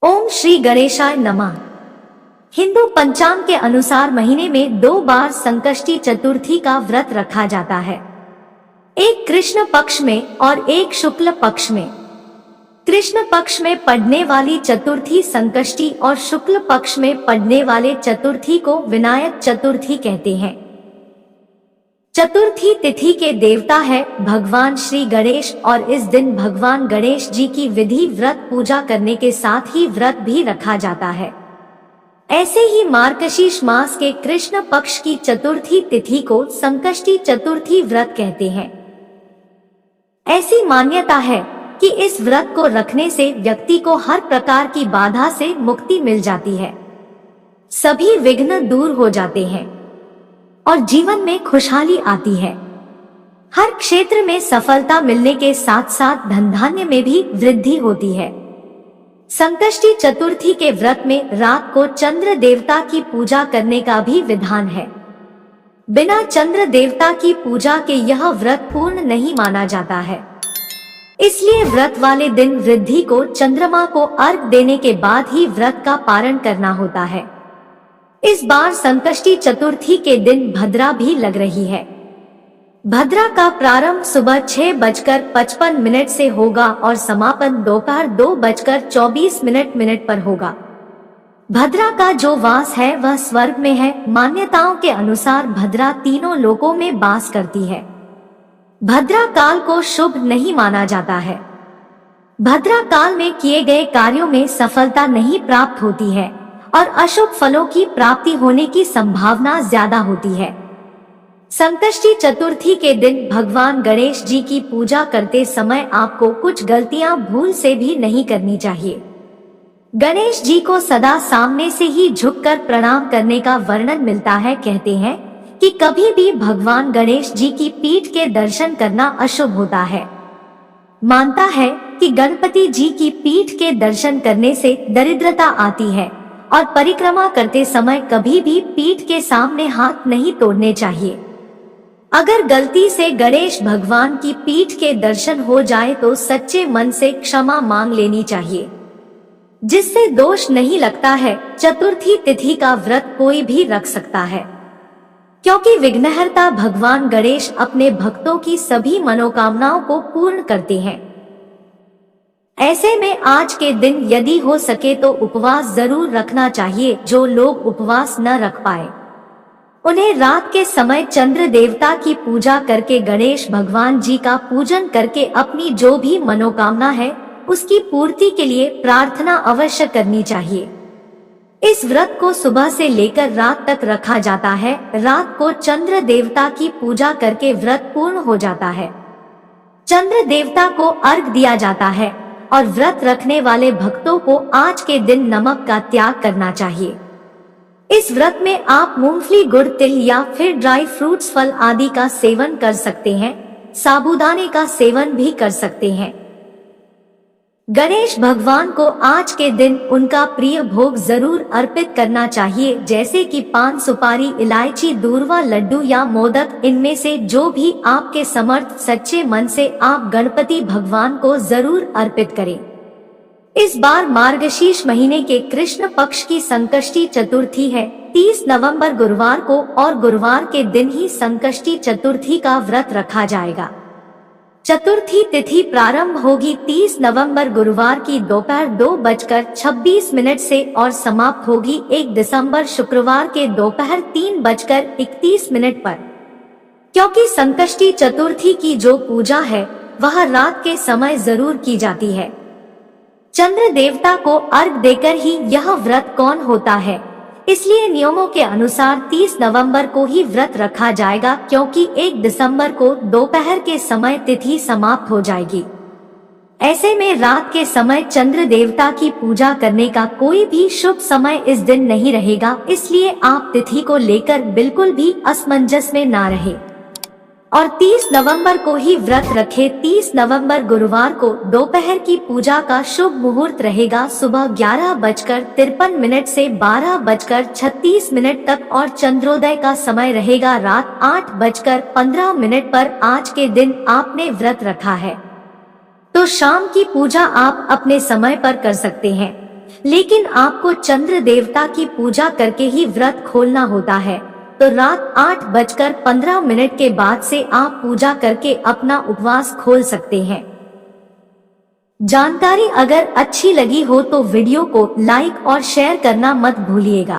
ओम श्री गणेशाय नमः। हिंदू पंचांग के अनुसार महीने में 2 बार संकष्टी चतुर्थी का व्रत रखा जाता है, एक कृष्ण पक्ष में और एक शुक्ल पक्ष में। कृष्ण पक्ष में पड़ने वाली चतुर्थी संकष्टी और शुक्ल पक्ष में पड़ने वाले चतुर्थी को विनायक चतुर्थी कहते हैं। चतुर्थी तिथि के देवता है भगवान श्री गणेश और इस दिन भगवान गणेश जी की विधि व्रत पूजा करने के साथ ही व्रत भी रखा जाता है। ऐसे ही मार्गशीर्ष मास के कृष्ण पक्ष की चतुर्थी तिथि को संकष्टी चतुर्थी व्रत कहते हैं। ऐसी मान्यता है कि इस व्रत को रखने से व्यक्ति को हर प्रकार की बाधा से मुक्ति मिल जाती है, सभी विघ्न दूर हो जाते हैं और जीवन में खुशहाली आती है। हर क्षेत्र में सफलता मिलने के साथ साथ धन धान्य में भी वृद्धि होती है। संकष्टी चतुर्थी के व्रत में रात को चंद्र देवता की पूजा करने का भी विधान है। बिना चंद्र देवता की पूजा के यह व्रत पूर्ण नहीं माना जाता है, इसलिए व्रत वाले दिन वृद्धि को चंद्रमा को अर्घ देने के बाद ही व्रत का पारण करना होता है। इस बार संकष्टी चतुर्थी के दिन भद्रा भी लग रही है। भद्रा का प्रारंभ सुबह 6:55 से होगा और समापन दोपहर 2:24 पर होगा। भद्रा का जो वास है वह स्वर्ग में है। मान्यताओं के अनुसार भद्रा तीनों लोकों में वास करती है। भद्रा काल को शुभ नहीं माना जाता है। भद्रा काल में किए गए कार्यों में सफलता नहीं प्राप्त होती है और अशुभ फलों की प्राप्ति होने की संभावना ज्यादा होती है। संकष्टी चतुर्थी के दिन भगवान गणेश जी की पूजा करते समय आपको कुछ गलतियां भूल से भी नहीं करनी चाहिए। गणेश जी को सदा सामने से ही झुककर प्रणाम करने का वर्णन मिलता है। कहते हैं कि कभी भी भगवान गणेश जी की पीठ के दर्शन करना अशुभ होता है। मानता है कि गणपति जी की पीठ के दर्शन करने से दरिद्रता आती है और परिक्रमा करते समय कभी भी पीठ के सामने हाथ नहीं तोड़ने चाहिए। अगर गलती से गणेश भगवान की पीठ के दर्शन हो जाए तो सच्चे मन से क्षमा मांग लेनी चाहिए, जिससे दोष नहीं लगता है। चतुर्थी तिथि का व्रत कोई भी रख सकता है, क्योंकि विघ्नहर्ता भगवान गणेश अपने भक्तों की सभी मनोकामनाओं को पूर्ण करते हैं। ऐसे में आज के दिन यदि हो सके तो उपवास जरूर रखना चाहिए। जो लोग उपवास न रख पाए उन्हें रात के समय चंद्र देवता की पूजा करके गणेश भगवान जी का पूजन करके अपनी जो भी मनोकामना है उसकी पूर्ति के लिए प्रार्थना अवश्य करनी चाहिए। इस व्रत को सुबह से लेकर रात तक रखा जाता है। रात को चंद्र देवता की पूजा करके व्रत पूर्ण हो जाता है। चंद्र देवता को अर्घ दिया जाता है और व्रत रखने वाले भक्तों को आज के दिन नमक का त्याग करना चाहिए। इस व्रत में आप मूंगफली, गुड़, तिल या फिर ड्राई फ्रूट्स, फल आदि का सेवन कर सकते हैं। साबूदाने का सेवन भी कर सकते हैं। गणेश भगवान को आज के दिन उनका प्रिय भोग जरूर अर्पित करना चाहिए, जैसे कि पान, सुपारी, इलायची, दूर्वा, लड्डू या मोदक। इनमें से जो भी आपके समर्थ सच्चे मन से आप गणपति भगवान को जरूर अर्पित करें। इस बार मार्गशीर्ष महीने के कृष्ण पक्ष की संकष्टी चतुर्थी है 30 नवंबर गुरुवार को और गुरुवार के दिन ही संकष्टी चतुर्थी का व्रत रखा जाएगा। चतुर्थी तिथि प्रारंभ होगी 30 नवंबर गुरुवार की दोपहर 2:26 से और समाप्त होगी 1 दिसंबर शुक्रवार के दोपहर 3:31 पर। क्योंकि संकष्टी चतुर्थी की जो पूजा है वह रात के समय जरूर की जाती है। चंद्र देवता को अर्घ देकर ही यह व्रत कौन होता है, इसलिए नियमों के अनुसार 30 नवंबर को ही व्रत रखा जाएगा, क्योंकि 1 दिसंबर को दोपहर के समय तिथि समाप्त हो जाएगी। ऐसे में रात के समय चंद्र देवता की पूजा करने का कोई भी शुभ समय इस दिन नहीं रहेगा, इसलिए आप तिथि को लेकर बिल्कुल भी असमंजस में ना रहे और 30 नवंबर को ही व्रत रखे। 30 नवंबर गुरुवार को दोपहर की पूजा का शुभ मुहूर्त रहेगा सुबह 11:53 से 12:36 तक और चंद्रोदय का समय रहेगा रात 8:15 पर। आज के दिन आपने व्रत रखा है तो शाम की पूजा आप अपने समय पर कर सकते हैं। लेकिन आपको चंद्र देवता की पूजा करके ही व्रत खोलना होता है। तो रात 8:15 के बाद से आप पूजा करके अपना उपवास खोल सकते हैं। जानकारी अगर अच्छी लगी हो तो वीडियो को लाइक और शेयर करना मत भूलिएगा।